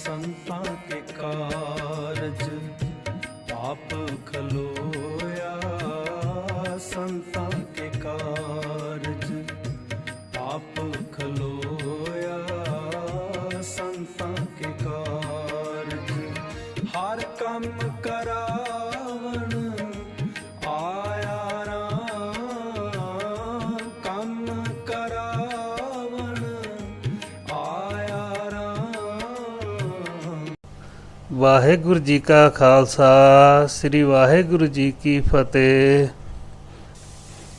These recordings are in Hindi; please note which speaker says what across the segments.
Speaker 1: संतां के कारज आप खलोया, संतां के कारज आप खलोया, संतां के कारज हर कम करावण आया राम, कम करावण आया राम।
Speaker 2: वाहेगुरु जी का खालसा, श्री वाहेगुरु जी की फतेह।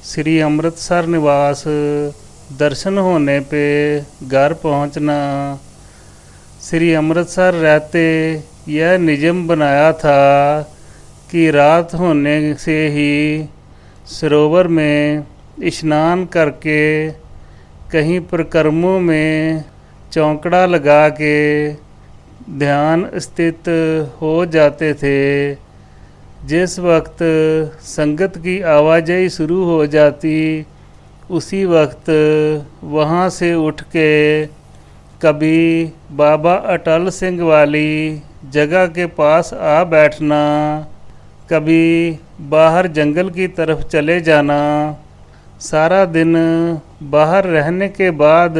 Speaker 2: श्री अमृतसर निवास दर्शन होने पे घर पहुंचना। श्री अमृतसर रहते यह नियम बनाया था कि रात होने से ही सरोवर में स्नान करके कहीं परिक्रमों में चौंकड़ा लगा के ध्यान स्थित हो जाते थे। जिस वक्त संगत की आवाजाही शुरू हो जाती, उसी वक्त वहाँ से उठ के कभी बाबा अटल सिंह वाली जगह के पास आ बैठना, कभी बाहर जंगल की तरफ चले जाना। सारा दिन बाहर रहने के बाद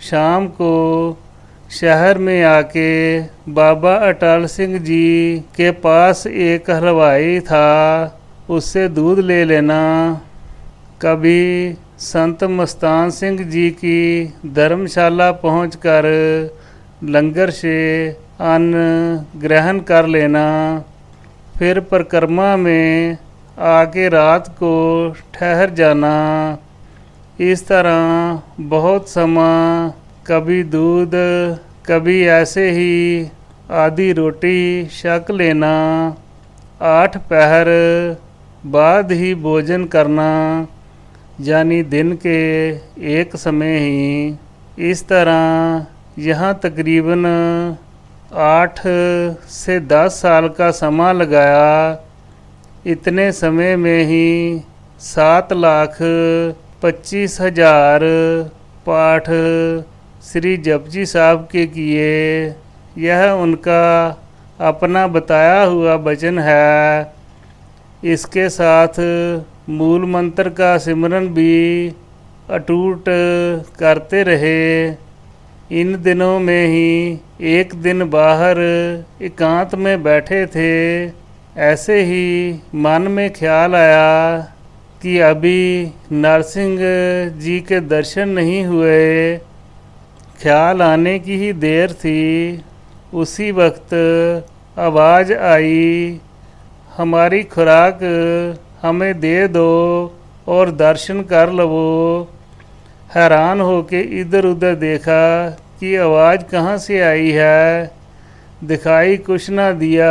Speaker 2: शाम को शहर में आके बाबा अटल सिंह जी के पास एक हलवाई था, उससे दूध ले लेना। कभी संत मस्तान सिंह जी की धर्मशाला पहुंचकर लंगर से अन्न ग्रहण कर लेना। फिर परिक्रमा में आके रात को ठहर जाना। इस तरह बहुत समय, कभी दूध, कभी ऐसे ही आधी रोटी छक लेना। 8 पहर बाद ही भोजन करना, यानी दिन के एक समय ही। इस तरह यहाँ तकरीबन 8 से 10 साल का समय लगाया। इतने समय में ही 7,25,000 पाठ श्री जपजी साहब के किए। यह उनका अपना बताया हुआ वचन है। इसके साथ मूल मंत्र का सिमरन भी अटूट करते रहे। इन दिनों में ही एक दिन बाहर एकांत में बैठे थे। ऐसे ही मन में ख्याल आया कि अभी नरसिंह जी के दर्शन नहीं हुए। ख्याल आने की ही देर थी, उसी वक्त आवाज़ आई, हमारी खुराक हमें दे दो और दर्शन कर लवो। हैरान होके इधर उधर देखा कि आवाज़ कहाँ से आई है। दिखाई कुछ ना दिया,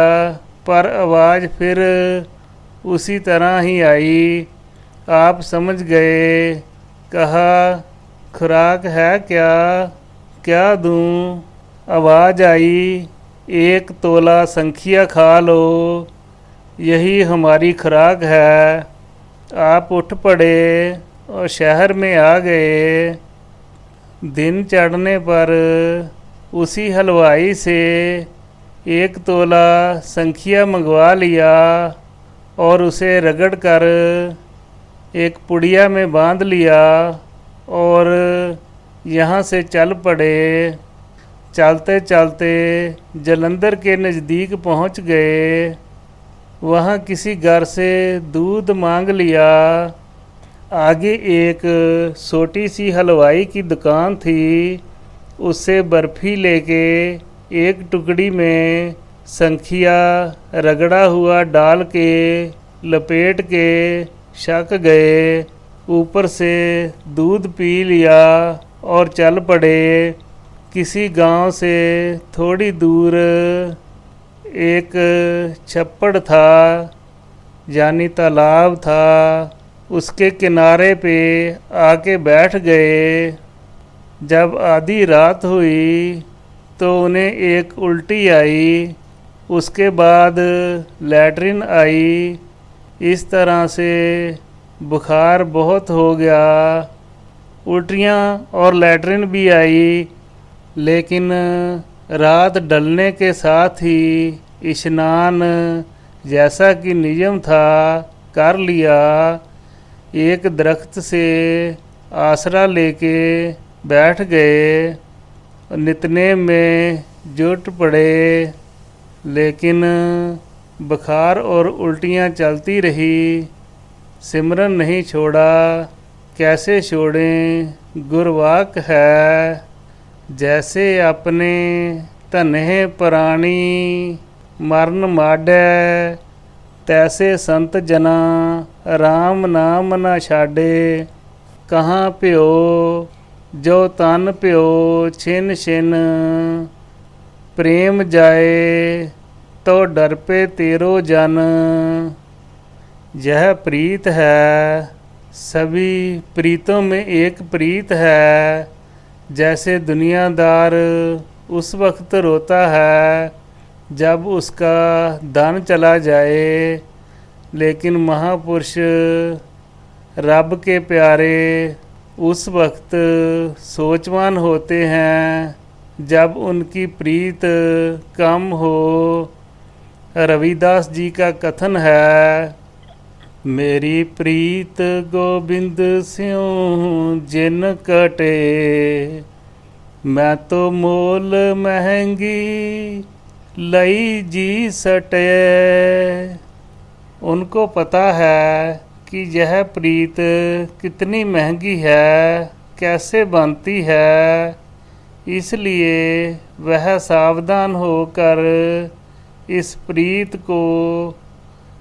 Speaker 2: पर आवाज़ फिर उसी तरह ही आई। आप समझ गए। कहा, खुराक है क्या? क्या दूँ? आवाज़ आई, 1 तोला संखिया खा लो, यही हमारी खुराक है। आप उठ पड़े और शहर में आ गए। दिन चढ़ने पर उसी हलवाई से 1 तोला संखिया मंगवा लिया और उसे रगड़ कर एक पुड़िया में बांध लिया और यहाँ से चल पड़े। चलते चलते जालंधर के नज़दीक पहुँच गए। वहाँ किसी घर से दूध मांग लिया। आगे एक छोटी सी हलवाई की दुकान थी, उससे बर्फ़ी लेके एक टुकड़ी में संखिया रगड़ा हुआ डाल के लपेट के छक गए। ऊपर से दूध पी लिया और चल पड़े। किसी गांव से थोड़ी दूर एक छप्पड़ था, यानी तालाब था। उसके किनारे पे आके बैठ गए। जब आधी रात हुई तो उन्हें एक उल्टी आई, उसके बाद लैट्रिन आई। इस तरह से बुखार बहुत हो गया। उल्टियाँ और लैट्रिन भी आई, लेकिन रात डलने के साथ ही स्नान जैसा कि नियम था कर लिया। एक दरख्त से आसरा लेके बैठ गए, नितनेम में जुट पड़े, लेकिन बुखार और उल्टियाँ चलती रही। सिमरन नहीं छोड़ा, कैसे छोड़ें? गुरवाक है, जैसे अपने धन्हे प्राणी मरण माडै, तैसे संत जना राम नाम न छाडे। कहाँ प्यो जो तन प्यो छिन छिन, प्रेम जाए तो डर पे तेरो जन। यह प्रीत है, सभी प्रीतों में एक प्रीत है। जैसे दुनियादार उस वक्त रोता है जब उसका धन चला जाए, लेकिन महापुरुष रब के प्यारे उस वक्त सोचवान होते हैं जब उनकी प्रीत कम हो। रविदास जी का कथन है, मेरी प्रीत गोबिंद स्यों जिन कटे, मैं तो मोल महंगी लई जी सटे। उनको पता है कि यह प्रीत कितनी महंगी है, कैसे बनती है, इसलिए वह सावधान होकर इस प्रीत को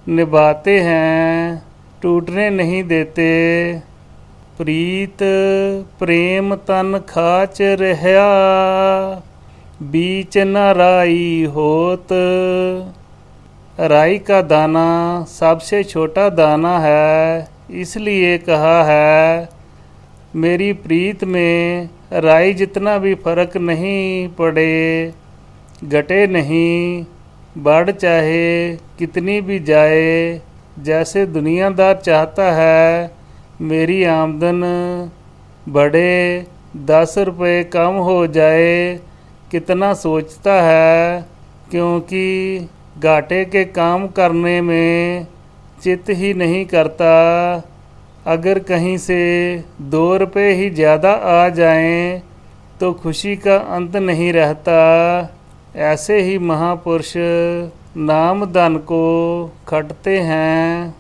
Speaker 2: निभाते हैं, टूटने नहीं देते। प्रीत प्रेम तन खाच रहा, बीच न राई होत। राई का दाना सबसे छोटा दाना है, इसलिए कहा है मेरी प्रीत में राई जितना भी फर्क नहीं पड़े, घटे नहीं, बढ़ चाहे कितनी भी जाए। जैसे दुनियादार चाहता है मेरी आमदन बढ़े, 10 रुपये कम हो जाए, कितना सोचता है, क्योंकि घाटे के काम करने में चित्त ही नहीं करता। अगर कहीं से 2 रुपये ही ज़्यादा आ जाएं तो खुशी का अंत नहीं रहता। ऐसे ही महापुरुष नाम धन को खटते हैं,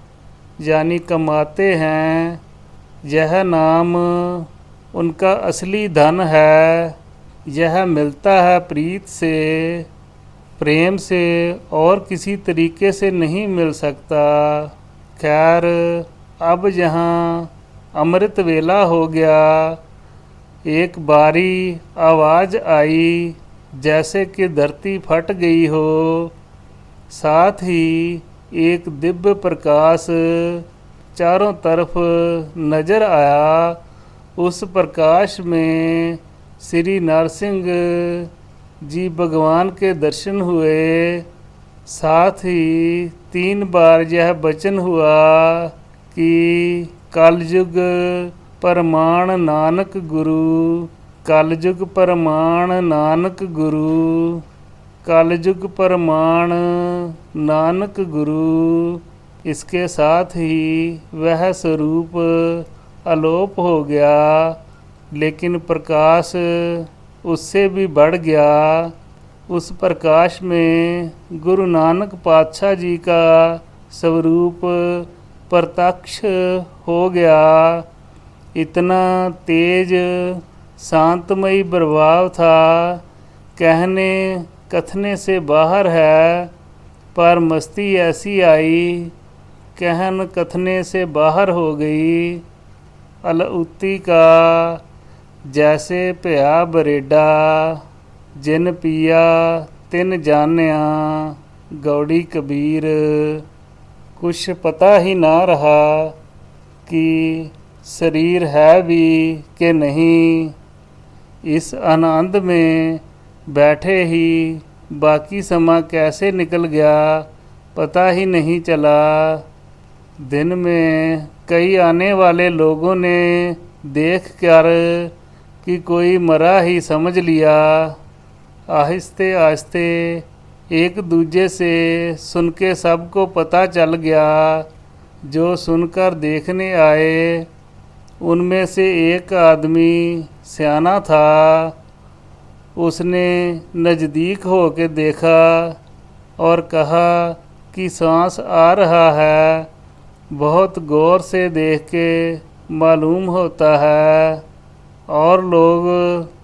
Speaker 2: यानी कमाते हैं। यह नाम उनका असली धन है। यह मिलता है प्रीत से, प्रेम से, और किसी तरीके से नहीं मिल सकता। खैर, अब यहाँ अमृत वेला हो गया। एक बारी आवाज़ आई जैसे कि धरती फट गई हो। साथ ही एक दिव्य प्रकाश चारों तरफ नजर आया। उस प्रकाश में श्री नरसिंह जी भगवान के दर्शन हुए। साथ ही 3 बार यह वचन हुआ कि कलयुग प्रमाण नानक गुरु, कलयुग प्रमाण नानक गुरु, कलयुग प्रमाण नानक गुरु। इसके साथ ही वह स्वरूप अलोप हो गया, लेकिन प्रकाश उससे भी बढ़ गया। उस प्रकाश में गुरु नानक पातशाह जी का स्वरूप प्रत्यक्ष हो गया। इतना तेज शांतमयी प्रभाव था, कहने कथने से बाहर है। पर मस्ती ऐसी आई, कहन कथने से बाहर हो गई। अलउती का जैसे भया बरेडा, जिन पिया तिन जानिया, गौड़ी कबीर। कुछ पता ही ना रहा कि शरीर है भी कि नहीं। इस आनंद में बैठे ही बाकी समय कैसे निकल गया पता ही नहीं चला। दिन में कई आने वाले लोगों ने देख कर कि कोई मरा ही समझ लिया। आहिस्ते आहिस्ते एक दूजे से सुन के सबको पता चल गया। जो सुनकर देखने आए उनमें से एक आदमी सियाना था। उसने नज़दीक हो के देखा और कहा कि सांस आ रहा है। बहुत गौर से देख के मालूम होता है। और लोग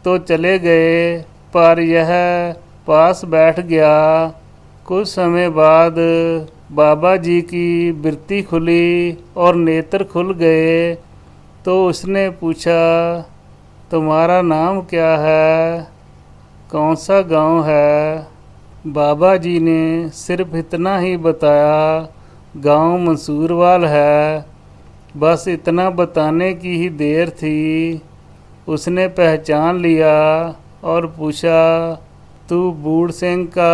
Speaker 2: तो चले गए पर यह पास बैठ गया। कुछ समय बाद बाबा जी की बिरती खुली और नेत्र खुल गए। तो उसने पूछा, तुम्हारा नाम क्या है, कौन सा गांव है? बाबा जी ने सिर्फ इतना ही बताया, गांव मंसूरवाल है। बस इतना बताने की ही देर थी। उसने पहचान लिया और पूछा, तू बूढ़ सिंह का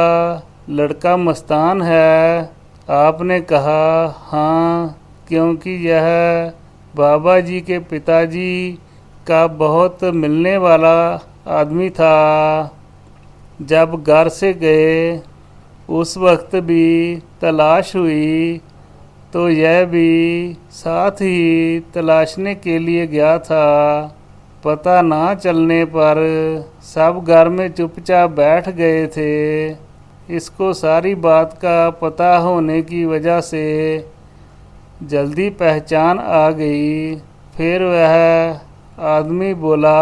Speaker 2: लड़का मस्तान है? आपने कहा, हाँ, क्योंकि यह बाबा जी के पिताजी का बहुत मिलने वाला आदमी था। जब घर से गए उस वक्त भी तलाश हुई तो यह भी साथ ही तलाशने के लिए गया था। पता ना चलने पर सब घर में चुपचाप बैठ गए थे। इसको सारी बात का पता होने की वजह से जल्दी पहचान आ गई। फिर वह आदमी बोला,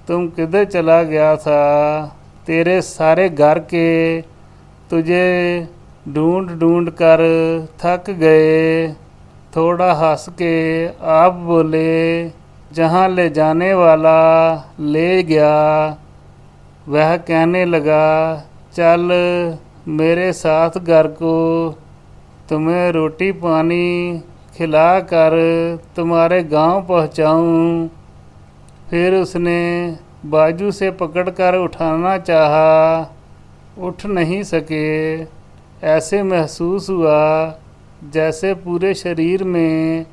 Speaker 2: तुम किधर चला गया था? तेरे सारे घर के तुझे ढूंढ ढूंढ कर थक गए। थोड़ा हंस के आप बोले, जहाँ ले जाने वाला ले गया। वह कहने लगा, चल मेरे साथ घर को तुम्हें रोटी पानी खिला कर तुम्हारे गांव पहुंचाऊं। फिर उसने बाजू से पकड़कर उठाना चाहा, उठ नहीं सके। ऐसे महसूस हुआ जैसे पूरे शरीर में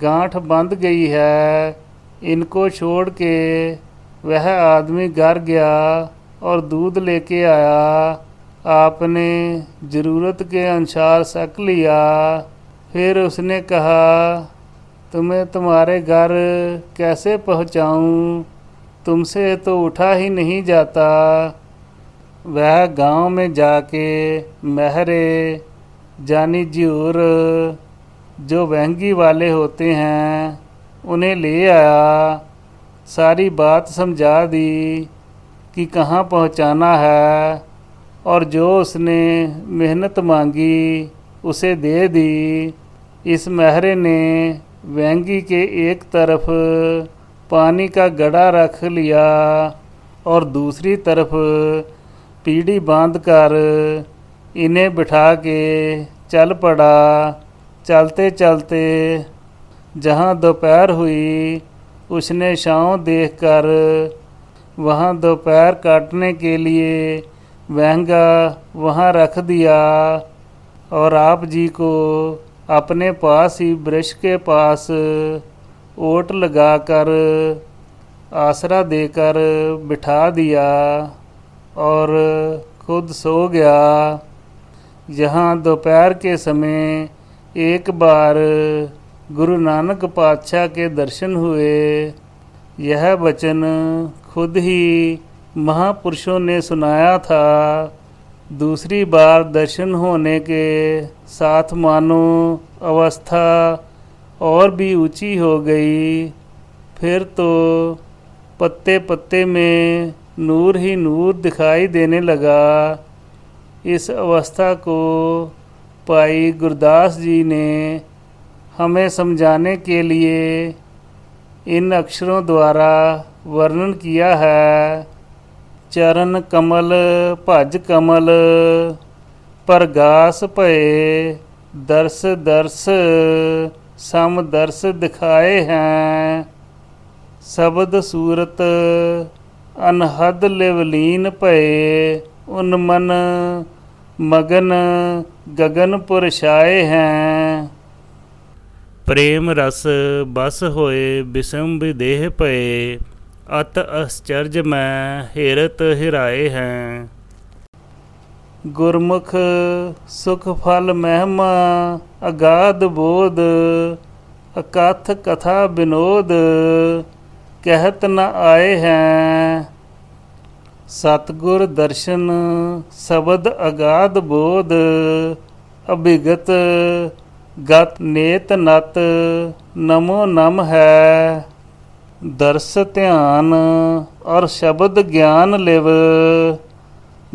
Speaker 2: गांठ बंध गई है। इनको छोड़ के वह आदमी घर गया और दूध लेके आया। आपने ज़रूरत के अनुसार शक लिया। फिर उसने कहा, तुम्हें तुम्हारे घर कैसे पहुंचाऊं? तुमसे तो उठा ही नहीं जाता। वह गांव में जाके महरे जानी ज्यूर जो वहंगी वाले होते हैं उन्हें ले आया। सारी बात समझा दी कि कहाँ पहुँचाना है और जो उसने मेहनत मांगी उसे दे दी। इस महरे ने वहंगी के एक तरफ पानी का गड़ा रख लिया और दूसरी तरफ पीढ़ी बांधकर इन्हें बिठा के चल पड़ा। चलते चलते जहाँ दोपहर हुई उसने छाँव देखकर वहाँ दोपहर काटने के लिए वहंगा वहाँ रख दिया और आप जी को अपने पास ही वृक्ष के पास ओट लगाकर आसरा देकर बिठा दिया और खुद सो गया। यहाँ दोपहर के समय एक बार गुरु नानक पातशाह के दर्शन हुए। यह वचन खुद ही महापुरुषों ने सुनाया था। दूसरी बार दर्शन होने के साथ मानो अवस्था और भी ऊंची हो गई। फिर तो पत्ते पत्ते में नूर ही नूर दिखाई देने लगा। इस अवस्था को भाई गुरदास जी ने हमें समझाने के लिए इन अक्षरों द्वारा वर्णन किया है। चरण कमल भज कमल परगास भये, दर्श दर्श सम दर्श दिखाए हैं। शब्द सूरत अनहद लिवलीन भये, उन्मन मगन गगनपुर छाए हैं। प्रेम रस बस होए बिसम विदेह भये, अत आश्चर्य मैं हेरत हिराए हैं। गुरमुख सुख फल महिमा अगाध बोध, अकथ कथा विनोद कहत न आए हैं। सतगुर दर्शन शब्द अगाध बोध, अभिगत गत नेत नत नमो नम है। दर्श ध्यान और शब्द ज्ञान लिव,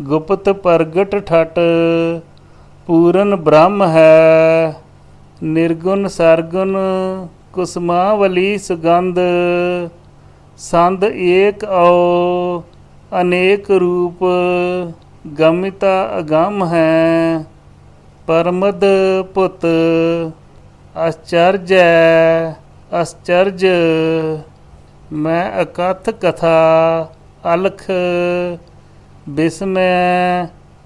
Speaker 2: गुप्त प्रगट ठट पूरन ब्रह्म है। निर्गुण सरगुण कुसुमावली सुगंध, संद एक औ अनेक रूप गमिता अगम है। परमद पुत आश्चर्य आश्चर्य, मैं अकथ कथा अलख विस्मय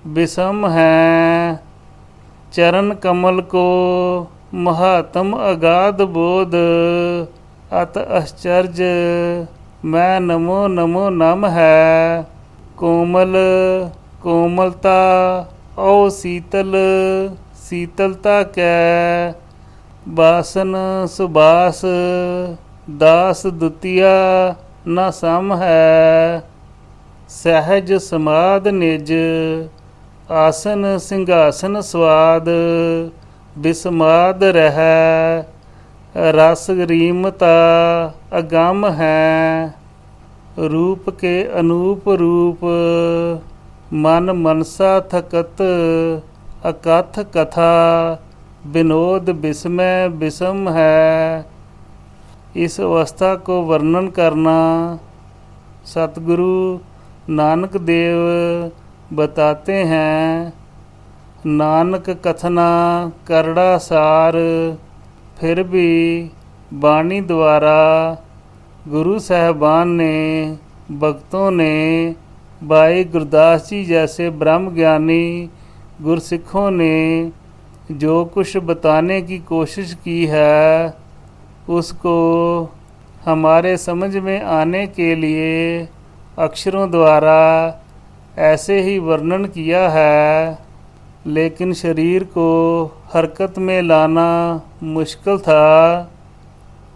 Speaker 2: विषम है। चरण कमल को महात्म अगाध बोध, अत आश्चर्य मैं नमो नमो नम है। कोमल कोमलता औ शीतल शीतलता कै, बासन सुबास दास दुतिया न सम है। सहज समाद निज आसन सिंहासन स्वाद, बिस्माद रह रस रीमता अगम है। रूप के अनूप रूप मन मनसा थकत, अकथ कथा विनोद विस्मय विषम है। इस अवस्था को वर्णन करना सतगुरु नानक देव बताते हैं। नानक कथना करड़ा सार, फिर भी बाणी द्वारा गुरु साहबान ने भक्तों ने भाई गुरदास जी जैसे ब्रह्म ज्ञानी गुरसिखों ने जो कुछ बताने की कोशिश की है उसको हमारे समझ में आने के लिए अक्षरों द्वारा ऐसे ही वर्णन किया है। लेकिन शरीर को हरकत में लाना मुश्किल था।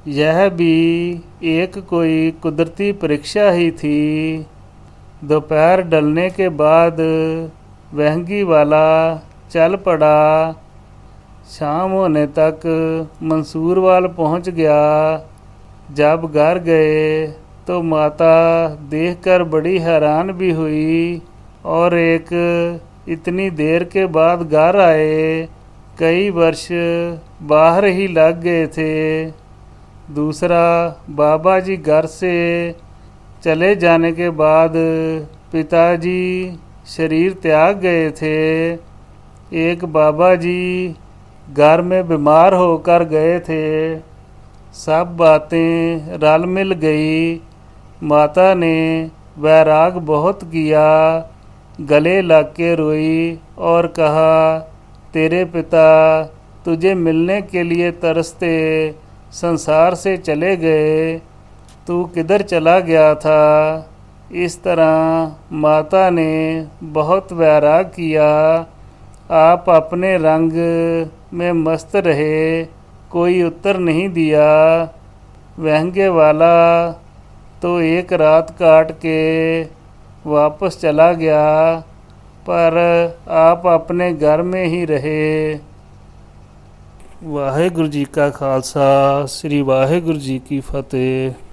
Speaker 2: यह भी एक कोई कुदरती परीक्षा ही थी। दोपहर ढलने के बाद वहंगी वाला चल पड़ा। शाम होने तक मंसूरवाल पहुंच गया। जब घर गए तो माता देखकर बड़ी हैरान भी हुई और एक इतनी देर के बाद घर आए। कई वर्ष बाहर ही लग गए थे। दूसरा, बाबा जी घर से चले जाने के बाद पिताजी शरीर त्याग गए थे। एक बाबा जी घर में बीमार होकर गए थे। सब बातें रल मिल गई। माता ने वैराग बहुत किया, गले लग के रोई और कहा, तेरे पिता तुझे मिलने के लिए तरसते संसार से चले गए, तू किधर चला गया था। इस तरह माता ने बहुत वैराग किया। आप अपने रंग में मस्त रहे, कोई उत्तर नहीं दिया। वहंगे वाला तो एक रात काट के वापस चला गया, पर आप अपने घर में ही रहे। वाहेगुरु जी का खालसा, श्री वाहेगुरु जी की फतेह।